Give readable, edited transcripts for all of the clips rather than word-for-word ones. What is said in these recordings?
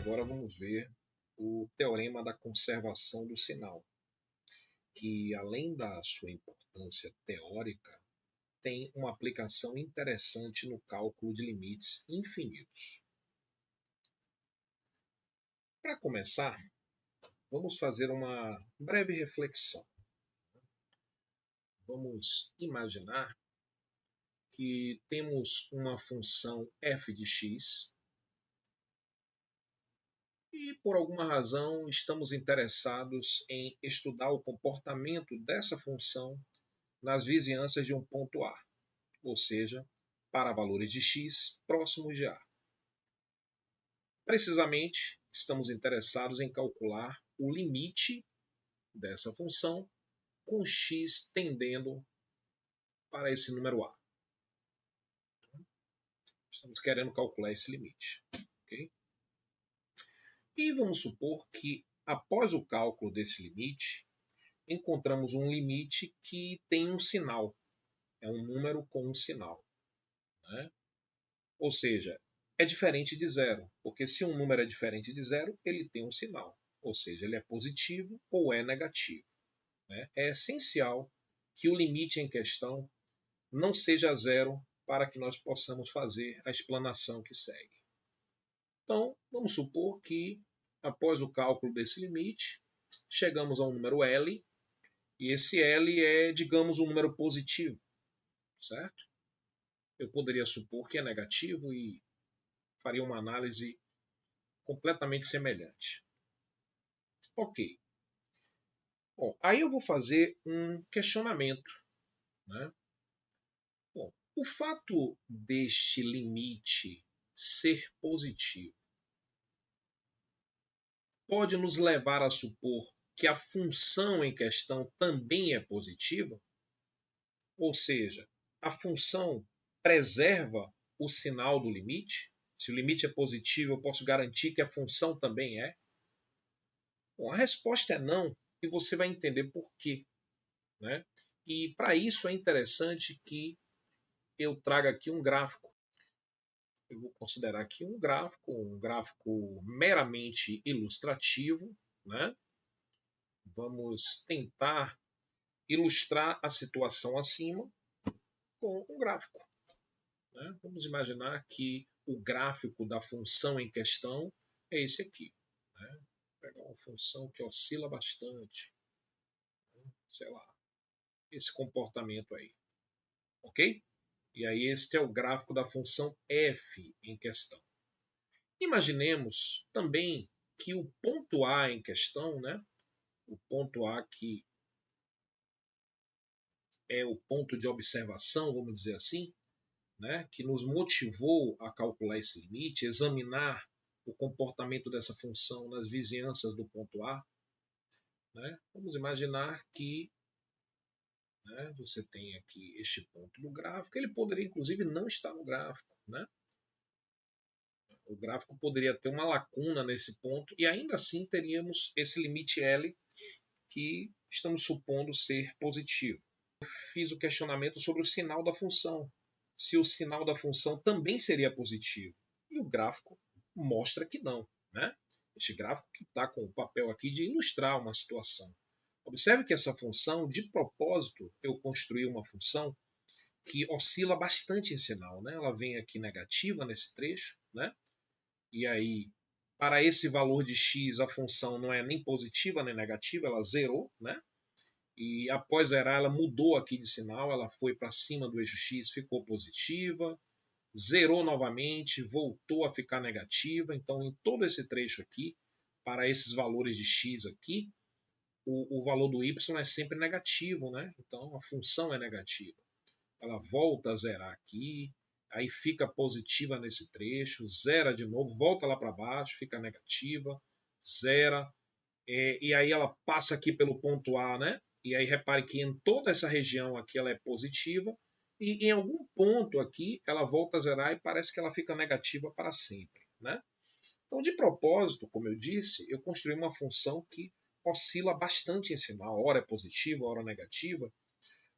agora vamos ver o teorema da conservação do sinal, que além da sua importância teórica, tem uma aplicação interessante no cálculo de limites infinitos. Para começar, vamos fazer uma breve reflexão. Vamos imaginar que temos uma função f de x e, por alguma razão, estamos interessados em estudar o comportamento dessa função nas vizinhanças de um ponto A, ou seja, para valores de x próximos de A. Precisamente, estamos interessados em calcular o limite dessa função com x tendendo para esse número A. Estamos querendo calcular esse limite. Okay? E vamos supor que, após o cálculo desse limite, encontramos um limite que tem um sinal. É um número com um sinal. Né? Ou seja, é diferente de zero, porque se um número é diferente de zero, ele tem um sinal. Ou seja, ele é positivo ou é negativo. Né? É essencial que o limite em questão não seja zero para que nós possamos fazer a explanação que segue. Então, vamos supor que, após o cálculo desse limite, chegamos a um número L, e esse L é, digamos, um número positivo, certo? Eu poderia supor que é negativo e faria uma análise completamente semelhante. Ok. Bom, aí eu vou fazer um questionamento. Né? Bom, o fato deste limite ser positivo pode nos levar a supor que a função em questão também é positiva? Ou seja, a função preserva o sinal do limite? Se o limite é positivo, eu posso garantir que a função também é? Bom, a resposta é não, e você vai entender por quê. Né? E para isso é interessante que eu traga aqui um gráfico. Eu vou considerar aqui um gráfico meramente ilustrativo. Né? Vamos tentar ilustrar a situação acima com um gráfico. Né? Vamos imaginar que o gráfico da função em questão é esse aqui. Né? Vou pegar uma função que oscila bastante. Sei lá, esse comportamento aí. Ok? E aí este é o gráfico da função f em questão. Imaginemos também que o ponto A em questão, né, o ponto A que é o ponto de observação, vamos dizer assim, né, que nos motivou a calcular esse limite, examinar o comportamento dessa função nas vizinhanças do ponto A. Né, vamos imaginar que você tem aqui este ponto do gráfico, ele poderia inclusive não estar no gráfico. Né? O gráfico poderia ter uma lacuna nesse ponto e ainda assim teríamos esse limite L que estamos supondo ser positivo. Eu fiz o questionamento sobre o sinal da função. Se o sinal da função também seria positivo. E o gráfico mostra que não. Né? Este gráfico que está com o papel aqui de ilustrar uma situação. Observe que essa função, de propósito, eu construí uma função que oscila bastante em sinal. Né? Ela vem aqui negativa nesse trecho. Né? E aí, para esse valor de x, a função não é nem positiva nem negativa, ela zerou. Né? E após zerar, ela mudou aqui de sinal, ela foi para cima do eixo x, ficou positiva, zerou novamente, voltou a ficar negativa. Então, em todo esse trecho aqui, para esses valores de x aqui, o valor do y é sempre negativo, né? Então a função é negativa. Ela volta a zerar aqui, aí fica positiva nesse trecho, zera de novo, volta lá para baixo, fica negativa, zera, e aí ela passa aqui pelo ponto A, né? E aí repare que em toda essa região aqui ela é positiva, e em algum ponto aqui ela volta a zerar e parece que ela fica negativa para sempre. Né? Então, de propósito, como eu disse, eu construí uma função que oscila bastante em sinal, ora é positiva, ora negativa,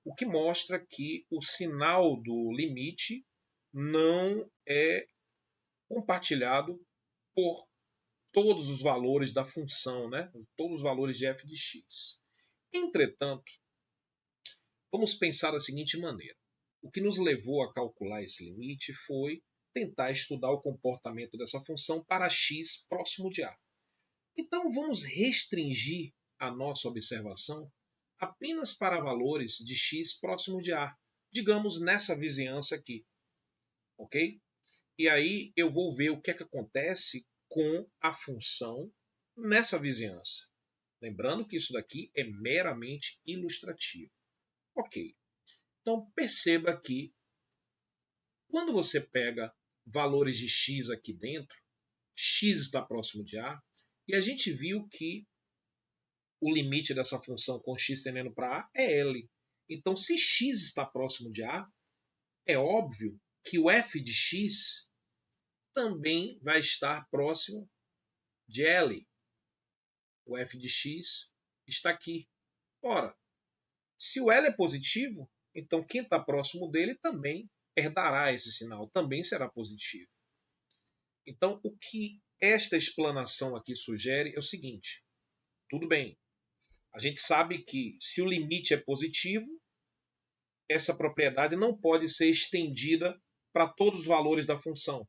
o que mostra que o sinal do limite não é compartilhado por todos os valores da função, né? Todos os valores de f de x. Entretanto, vamos pensar da seguinte maneira. O que nos levou a calcular esse limite foi tentar estudar o comportamento dessa função para x próximo de a. Então vamos restringir a nossa observação apenas para valores de x próximo de a, digamos nessa vizinhança aqui, ok? E aí eu vou ver o que é que acontece com a função nessa vizinhança. Lembrando que isso daqui é meramente ilustrativo. Ok. Então perceba que quando você pega valores de x aqui dentro, x está próximo de a, e a gente viu que o limite dessa função com x tendendo para a é L. Então, se x está próximo de a, é óbvio que o f de x também vai estar próximo de L. O f de x está aqui. Ora, se o L é positivo, então quem está próximo dele também herdará esse sinal, também será positivo. Então, o que esta explanação aqui sugere é o seguinte. Tudo bem, a gente sabe que se o limite é positivo, essa propriedade não pode ser estendida para todos os valores da função.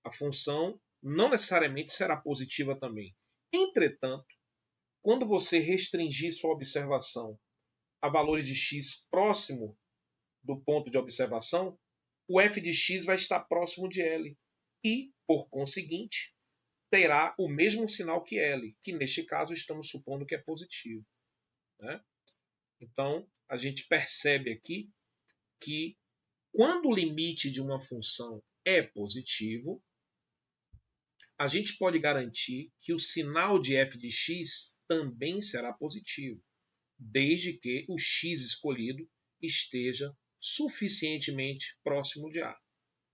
A função não necessariamente será positiva também. Entretanto, quando você restringir sua observação a valores de x próximo do ponto de observação, o f de x vai estar próximo de L e, por conseguinte, terá o mesmo sinal que L, que neste caso estamos supondo que é positivo. Né? Então, a gente percebe aqui que quando o limite de uma função é positivo, a gente pode garantir que o sinal de f de x também será positivo, desde que o x escolhido esteja suficientemente próximo de a.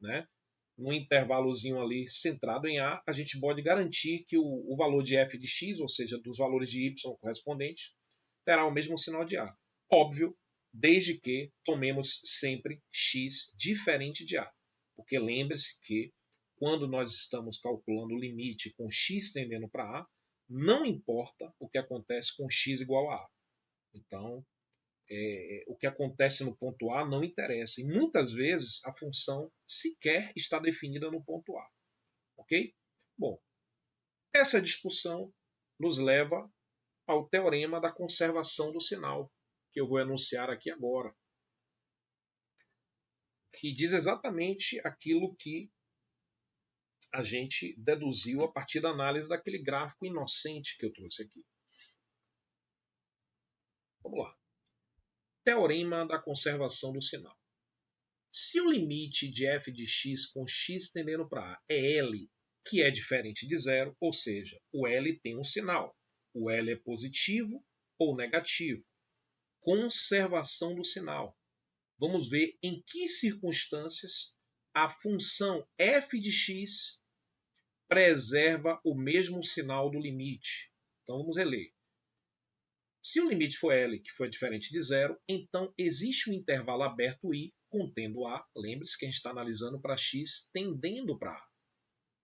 Né? Num intervalozinho ali centrado em a, a gente pode garantir que o valor de f de x, ou seja, dos valores de y correspondentes, terá o mesmo sinal de a. Óbvio, desde que tomemos sempre x diferente de a. Porque lembre-se que quando nós estamos calculando o limite com x tendendo para a, não importa o que acontece com x igual a a. Então, o que acontece no ponto A não interessa. E muitas vezes a função sequer está definida no ponto A. Ok? Bom, essa discussão nos leva ao teorema da conservação do sinal, que eu vou enunciar aqui agora, que diz exatamente aquilo que a gente deduziu a partir da análise daquele gráfico inocente que eu trouxe aqui. Vamos lá. Teorema da conservação do sinal. Se o limite de f de x com x tendendo para a é L, que é diferente de zero, ou seja, o L tem um sinal. O L é positivo ou negativo. Conservação do sinal. Vamos ver em que circunstâncias a função f de x preserva o mesmo sinal do limite. Então vamos reler. Se o limite for L, que foi diferente de zero, então existe um intervalo aberto I contendo A. Lembre-se que a gente está analisando para x tendendo para A.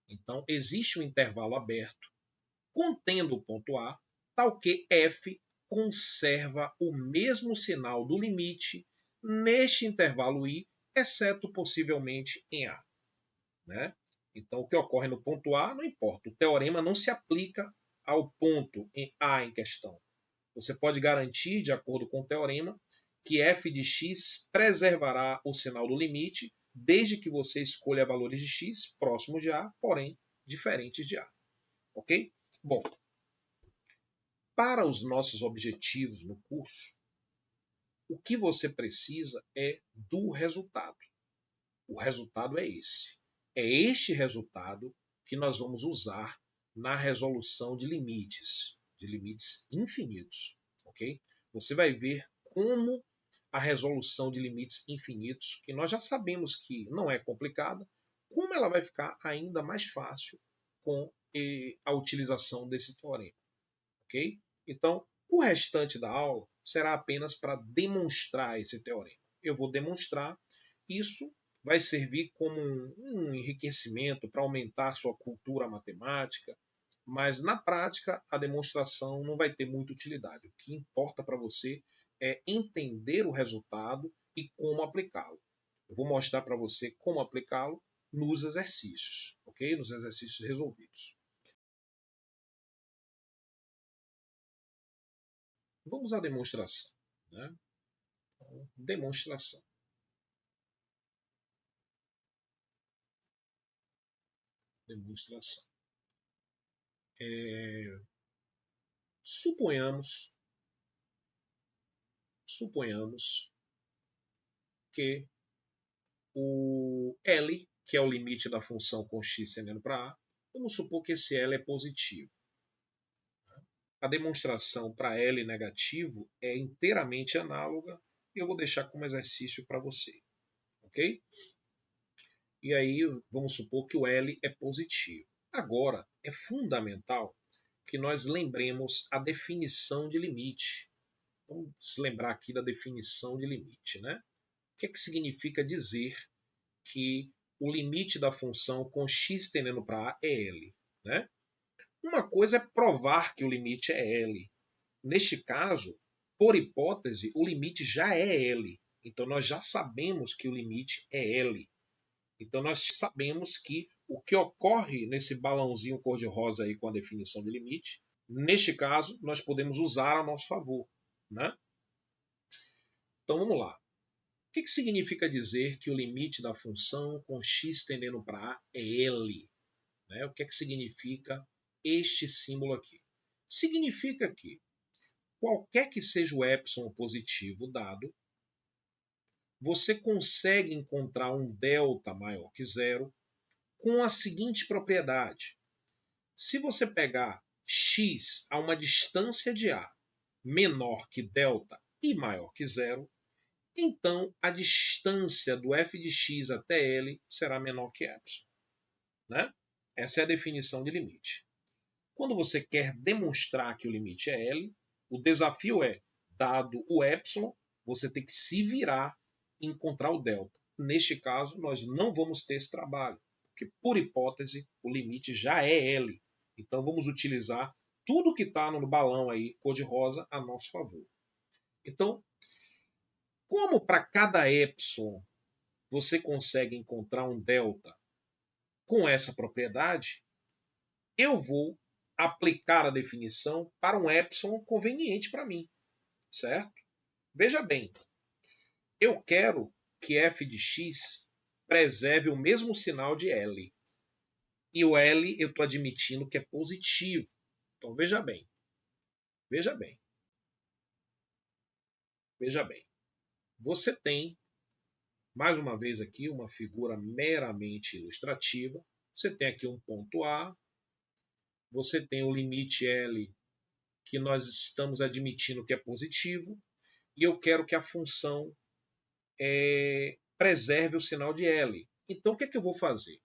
Então existe um intervalo aberto contendo o ponto A, tal que f conserva o mesmo sinal do limite neste intervalo I, exceto possivelmente em A. Né? Então, o que ocorre no ponto A não importa. O teorema não se aplica ao ponto em A em questão. Você pode garantir, de acordo com o teorema, que f de x preservará o sinal do limite, desde que você escolha valores de x próximos de A, porém diferentes de A. Ok? Bom, para os nossos objetivos no curso, o que você precisa é do resultado. O resultado é esse. É este resultado que nós vamos usar na resolução de limites infinitos. Okay? Você vai ver como a resolução de limites infinitos, que nós já sabemos que não é complicada, como ela vai ficar ainda mais fácil com a utilização desse teorema. Okay? Então, o restante da aula será apenas para demonstrar esse teorema. Eu vou demonstrar, isso vai servir como um enriquecimento para aumentar sua cultura matemática, mas na prática a demonstração não vai ter muita utilidade. O que importa para você é entender o resultado e como aplicá-lo. Eu vou mostrar para você como aplicá-lo nos exercícios, ok? Nos exercícios resolvidos. Vamos à demonstração, né? Demonstração. Demonstração. Suponhamos que o L, que é o limite da função com x tendendo para A, vamos supor que esse L é positivo. A demonstração para L negativo é inteiramente análoga e eu vou deixar como exercício para você. Ok? E aí vamos supor que o L é positivo. Agora, é fundamental que nós lembremos a definição de limite. Vamos lembrar aqui da definição de limite, né? O que significa dizer que o limite da função com x tendendo para A é L, né? Uma coisa é provar que o limite é L. Neste caso, por hipótese, o limite já é L. Então nós já sabemos que o limite é L. Então nós sabemos que o que ocorre nesse balãozinho cor-de-rosa aí com a definição de limite, neste caso, nós podemos usar a nosso favor, né? Então vamos lá. O que significa dizer que o limite da função com x tendendo para A é L? Né? O que significa este símbolo aqui? Significa que qualquer que seja o epsilon positivo dado, você consegue encontrar um delta maior que zero com a seguinte propriedade. Se você pegar x a uma distância de A menor que delta e maior que zero, então a distância do f de x até L será menor que epsilon. Né? Essa é a definição de limite. Quando você quer demonstrar que o limite é L, o desafio é, dado o epsilon, você tem que se virar e encontrar o delta. Neste caso, nós não vamos ter esse trabalho, porque, por hipótese, o limite já é L. Então, vamos utilizar tudo que está no balão aí, cor-de-rosa, a nosso favor. Então, como para cada epsilon você consegue encontrar um delta com essa propriedade, eu vou aplicar a definição para um epsilon conveniente para mim, certo? Veja bem, eu quero que f de x preserve o mesmo sinal de L. E o L eu estou admitindo que é positivo. Então veja bem, veja bem, veja bem. Você tem, mais uma vez aqui, uma figura meramente ilustrativa. Você tem aqui um ponto A, você tem o limite L que nós estamos admitindo que é positivo, e eu quero que a função preserve o sinal de L. Então o que eu vou fazer?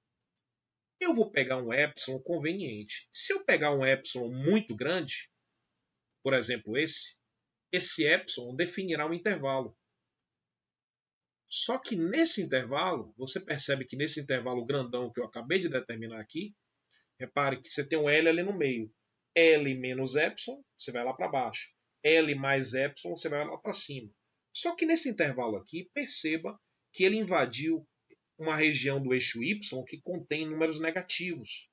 Eu vou pegar um epsilon conveniente. Se eu pegar um epsilon muito grande, por exemplo esse epsilon definirá um intervalo. Só que nesse intervalo, você percebe que nesse intervalo grandão que eu acabei de determinar aqui, repare que você tem um L ali no meio. L menos epsilon, você vai lá para baixo. L mais epsilon, você vai lá para cima. Só que nesse intervalo aqui, perceba que ele invadiu uma região do eixo y que contém números negativos.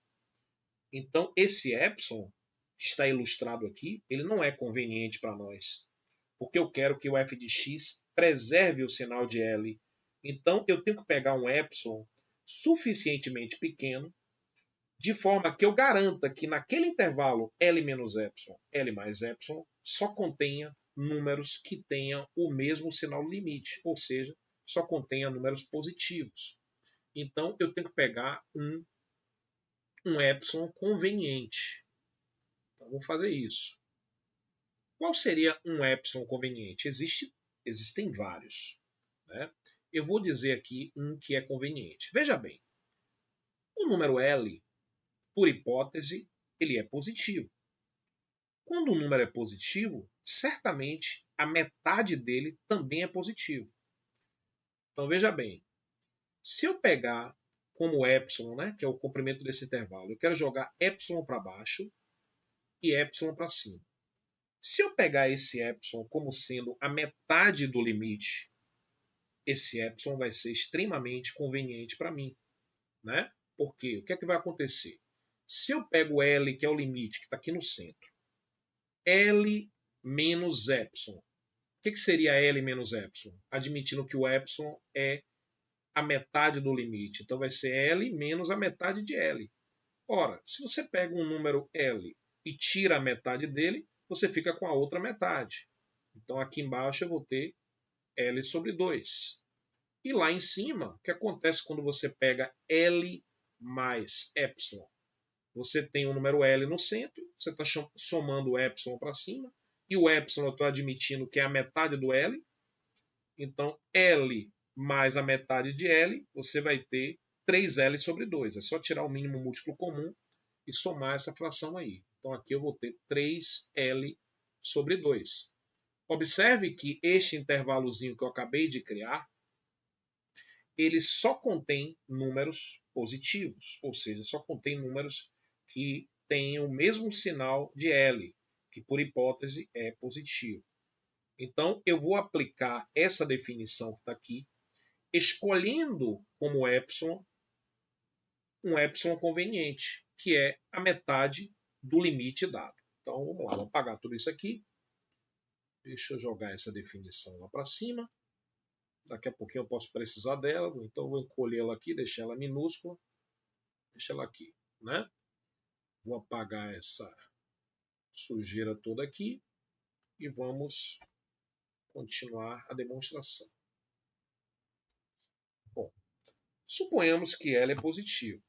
Então, esse epsilon, que está ilustrado aqui, ele não é conveniente para nós. Porque eu quero que o f de x preserve o sinal de L. Então, eu tenho que pegar um epsilon suficientemente pequeno, de forma que eu garanta que naquele intervalo L menos epsilon, L mais epsilon, só contenha números que tenham o mesmo sinal limite, ou seja, só contenha números positivos. Então, eu tenho que pegar um epsilon conveniente. Então, vou fazer isso. Qual seria um epsilon conveniente? Existem vários. Né? Eu vou dizer aqui um que é conveniente. Veja bem, o número L, por hipótese, ele é positivo. Quando um número é positivo, certamente a metade dele também é positivo. Então veja bem, se eu pegar como epsilon, né, que é o comprimento desse intervalo. Eu quero jogar epsilon para baixo e epsilon para cima. Se eu pegar esse epsilon como sendo a metade do limite, esse epsilon vai ser extremamente conveniente para mim, né? Porque o que é que vai acontecer? Se eu pego L, que é o limite, que está aqui no centro, L menos epsilon. O que seria L menos epsilon? Admitindo que o epsilon é a metade do limite. Então vai ser L menos a metade de L. Ora, se você pega um número L e tira a metade dele, você fica com a outra metade. Então aqui embaixo eu vou ter L sobre 2. E lá em cima, o que acontece quando você pega L mais epsilon? Você tem o número L no centro, você está somando o epsilon para cima, e o epsilon eu estou admitindo que é a metade do L. Então, L mais a metade de L, você vai ter 3L sobre 2. É só tirar o mínimo múltiplo comum e somar essa fração aí. Então, aqui eu vou ter 3L sobre 2. Observe que este intervalozinho que eu acabei de criar, ele só contém números positivos, ou seja, só contém números que têm o mesmo sinal de L, que por hipótese é positivo. Então, eu vou aplicar essa definição que está aqui, escolhendo como epsilon um epsilon conveniente, que é a metade do limite dado. Então, vamos lá, vou apagar tudo isso aqui. Deixa eu jogar essa definição lá para cima. Daqui a pouquinho eu posso precisar dela, então eu vou encolhê-la aqui, deixar ela minúscula. Deixa ela aqui, né? Vou apagar essa sujeira toda aqui e vamos continuar a demonstração. Bom, suponhamos que ela é positiva.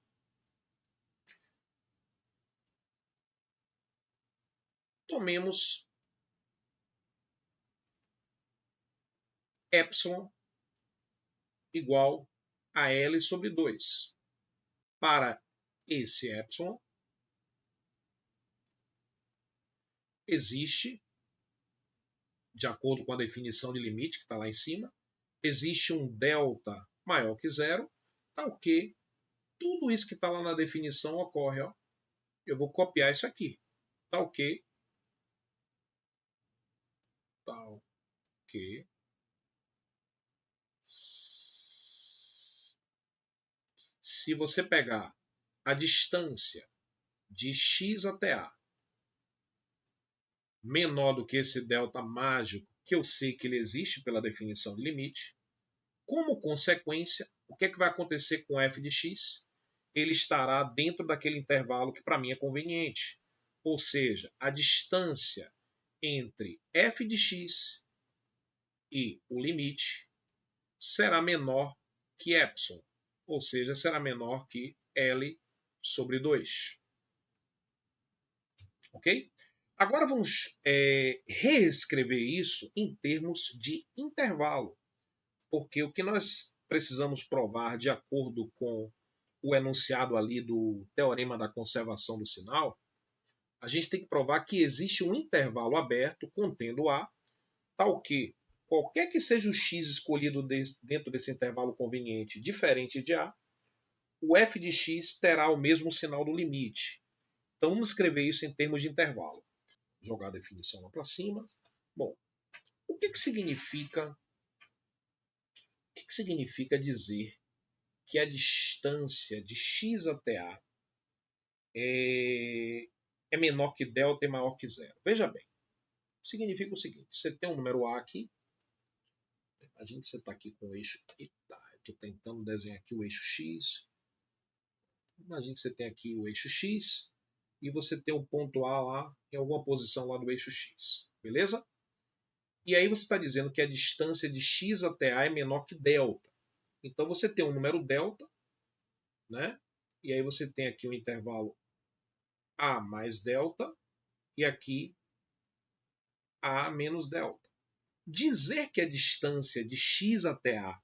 Tomemos epsilon igual a L sobre 2. Para esse epsilon, existe, de acordo com a definição de limite que está lá em cima, existe um delta maior que zero, tal que tudo isso que está lá na definição ocorre. Ó. Eu vou copiar isso aqui. Tal que se você pegar a distância de x até a menor do que esse delta mágico, que eu sei que ele existe pela definição de limite, como consequência, o que é que vai acontecer com f de x? Ele estará dentro daquele intervalo que para mim é conveniente. Ou seja, a distância entre f de x e o limite será menor que epsilon, ou seja, será menor que L sobre 2. Ok? Agora vamos reescrever isso em termos de intervalo, porque o que nós precisamos provar de acordo com o enunciado ali do teorema da conservação do sinal, a gente tem que provar que existe um intervalo aberto contendo A, tal que qualquer que seja o x escolhido dentro desse intervalo conveniente diferente de A, o f de x terá o mesmo sinal do limite. Então vamos escrever isso em termos de intervalo. Jogar a definição lá para cima. Bom, o que significa dizer que a distância de x até A é menor que delta e maior que zero? Veja bem, significa o seguinte, você tem um número A aqui, imagine que você está aqui com o eixo, estou tentando desenhar aqui o eixo x, imagine que você tem aqui o eixo x, e você tem um ponto A lá, em alguma posição lá do eixo x, beleza? E aí você está dizendo que a distância de x até A é menor que delta. Então você tem um número delta, né? E aí você tem aqui o intervalo A mais delta, e aqui A menos delta. Dizer que a distância de x até A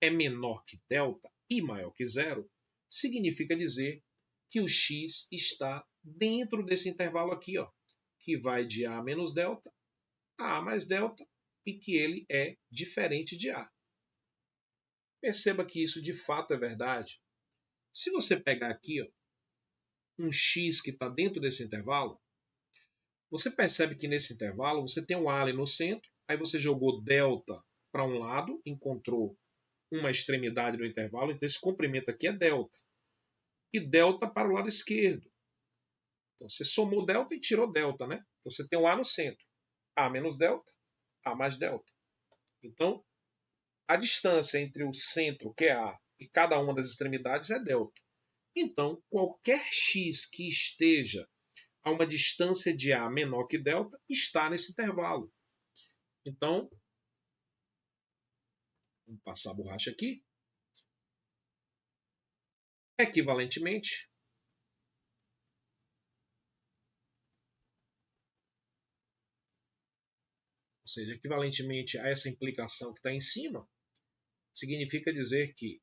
é menor que delta e maior que zero, significa dizer que o x está dentro desse intervalo aqui, ó, que vai de A menos delta a A mais delta, e que ele é diferente de A. Perceba que isso de fato é verdade, Se você pegar aqui, ó, um x que está dentro desse intervalo, você percebe que nesse intervalo você tem um A ali no centro, aí você jogou delta para um lado, encontrou uma extremidade do intervalo, então esse comprimento aqui é delta. E delta para o lado esquerdo. Então você somou delta e tirou delta, né? Então você tem um A no centro. A menos delta, A mais delta. Então, a distância entre o centro, que é A, e cada uma das extremidades é delta. Então, qualquer x que esteja a uma distância de A menor que delta está nesse intervalo. Então, vamos passar a borracha aqui. Equivalentemente, ou seja, equivalentemente a essa implicação que está em cima, significa dizer que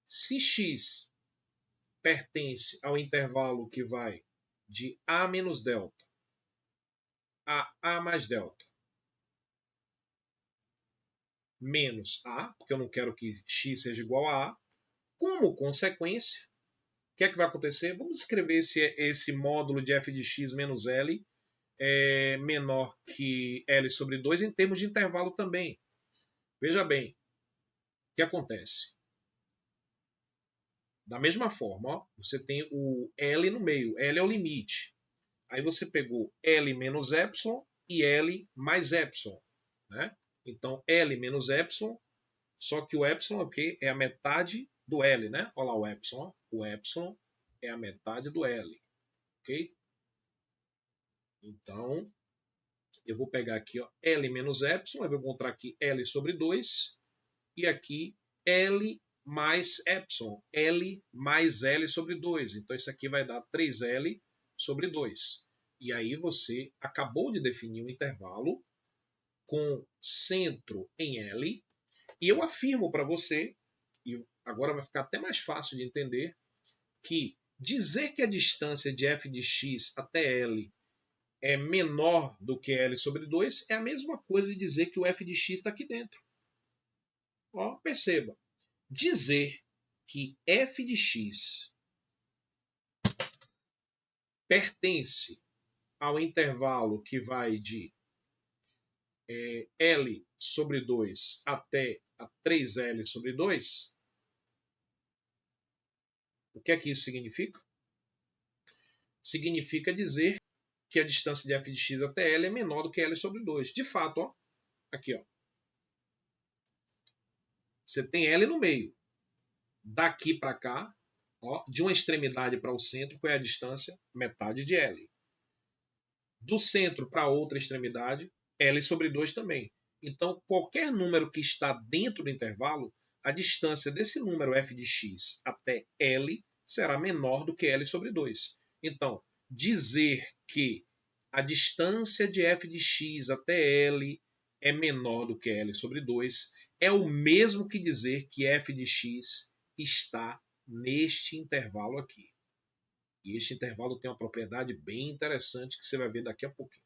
se x pertence ao intervalo que vai de A menos delta a A mais delta menos A, porque eu não quero que x seja igual a A, como consequência, o que é que vai acontecer? Vamos escrever esse módulo de f de x menos L menor que L sobre 2 em termos de intervalo também. Veja bem, o que acontece? Da mesma forma, ó, você tem o L no meio, L é o limite. Aí você pegou L menos epsilon e L mais epsilon. Né? Então, L menos epsilon, só que o epsilon okay, é a metade do L. Né? Olha lá o epsilon. Ó. O epsilon é a metade do L. Ok? Então, eu vou pegar aqui ó, L menos epsilon, eu vou encontrar aqui L sobre 2 e aqui L mais epsilon, L mais L sobre 2. Então isso aqui vai dar 3L sobre 2. E aí você acabou de definir um intervalo com centro em L. E eu afirmo para você, e agora vai ficar até mais fácil de entender, que dizer que a distância de f de x até L é menor do que L sobre 2 é a mesma coisa de dizer que o f de x está aqui dentro. Ó, perceba, dizer que f de x pertence ao intervalo que vai de L sobre 2 até a 3L sobre 2, o que é que isso significa? Significa dizer que a distância de f de x até L é menor do que L sobre 2. De fato, ó, aqui, ó, você tem L no meio. Daqui para cá, ó, de uma extremidade para o centro, qual é a distância? Metade de L. Do centro para outra extremidade, L sobre 2 também. Então, qualquer número que está dentro do intervalo, a distância desse número f de x até L será menor do que L sobre 2. Então, dizer que a distância de f de x até L é menor do que L sobre 2 é o mesmo que dizer que f de x está neste intervalo aqui. E este intervalo tem uma propriedade bem interessante que você vai ver daqui a pouquinho.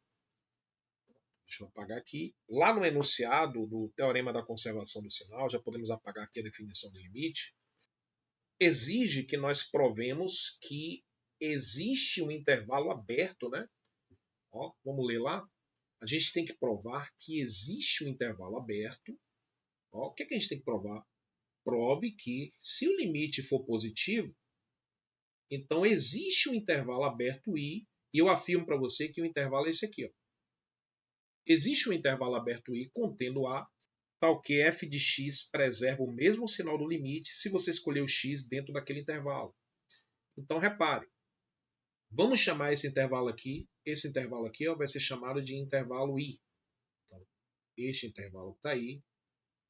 Deixa eu apagar aqui. Lá no enunciado do teorema da conservação do sinal, já podemos apagar aqui a definição de limite, exige que nós provemos que existe um intervalo aberto, né? Ó, vamos ler lá. A gente tem que provar que existe um intervalo aberto. Ó, o que é que a gente tem que provar? Prove que, se o limite for positivo, então existe um intervalo aberto I, e eu afirmo para você que o intervalo é esse aqui. Ó. Existe um intervalo aberto I contendo A, tal que f de x preserva o mesmo sinal do limite se você escolher o x dentro daquele intervalo. Então, repare, vamos chamar esse intervalo aqui ó, vai ser chamado de intervalo I. Então, este intervalo que está aí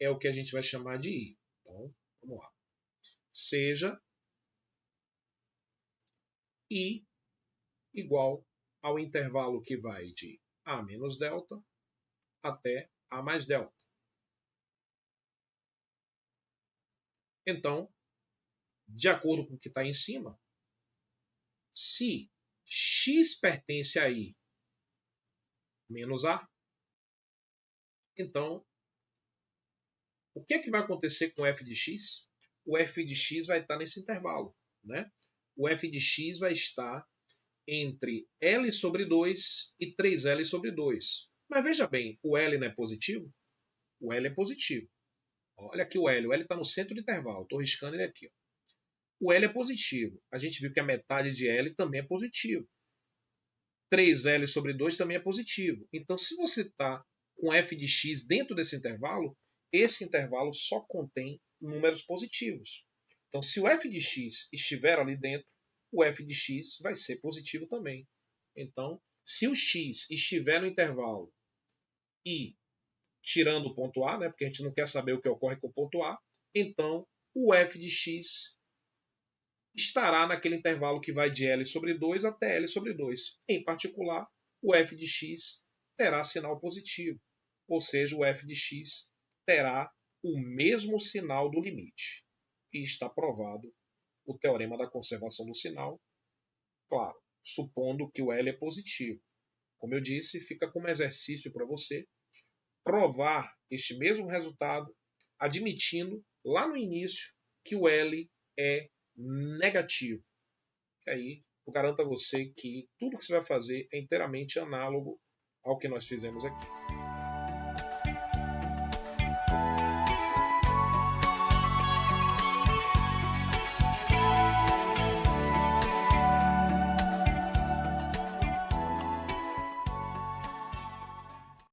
é o que a gente vai chamar de I. Então, vamos lá. Seja I igual ao intervalo que vai de A menos delta até A mais delta. Então, de acordo com o que está em cima, se x pertence a I menos A, então, o que é que vai acontecer com f de x? o f de x vai estar nesse intervalo, né? O f de x vai estar entre L sobre 2 e 3L sobre 2. Mas veja bem, o L não é positivo? O L é positivo. Olha aqui o L está no centro do intervalo, estou riscando ele aqui. O L é positivo. A gente viu que a metade de L também é positivo. 3L sobre 2 também é positivo. Então, se você está com f de x dentro desse intervalo, esse intervalo só contém números positivos. Então, se o f de x estiver ali dentro, o f de x vai ser positivo também. Então, se o x estiver no intervalo e tirando o ponto A, né, porque a gente não quer saber o que ocorre com o ponto A, então o f de x estará naquele intervalo que vai de L sobre 2 até L sobre 2. Em particular, o f de x terá sinal positivo, ou seja, o f de x terá o mesmo sinal do limite. E está provado o teorema da conservação do sinal, claro, supondo que o L é positivo. Como eu disse, fica como exercício para você provar este mesmo resultado, admitindo lá no início que o L é negativo. E aí, eu garanto a você que tudo que você vai fazer é inteiramente análogo ao que nós fizemos aqui.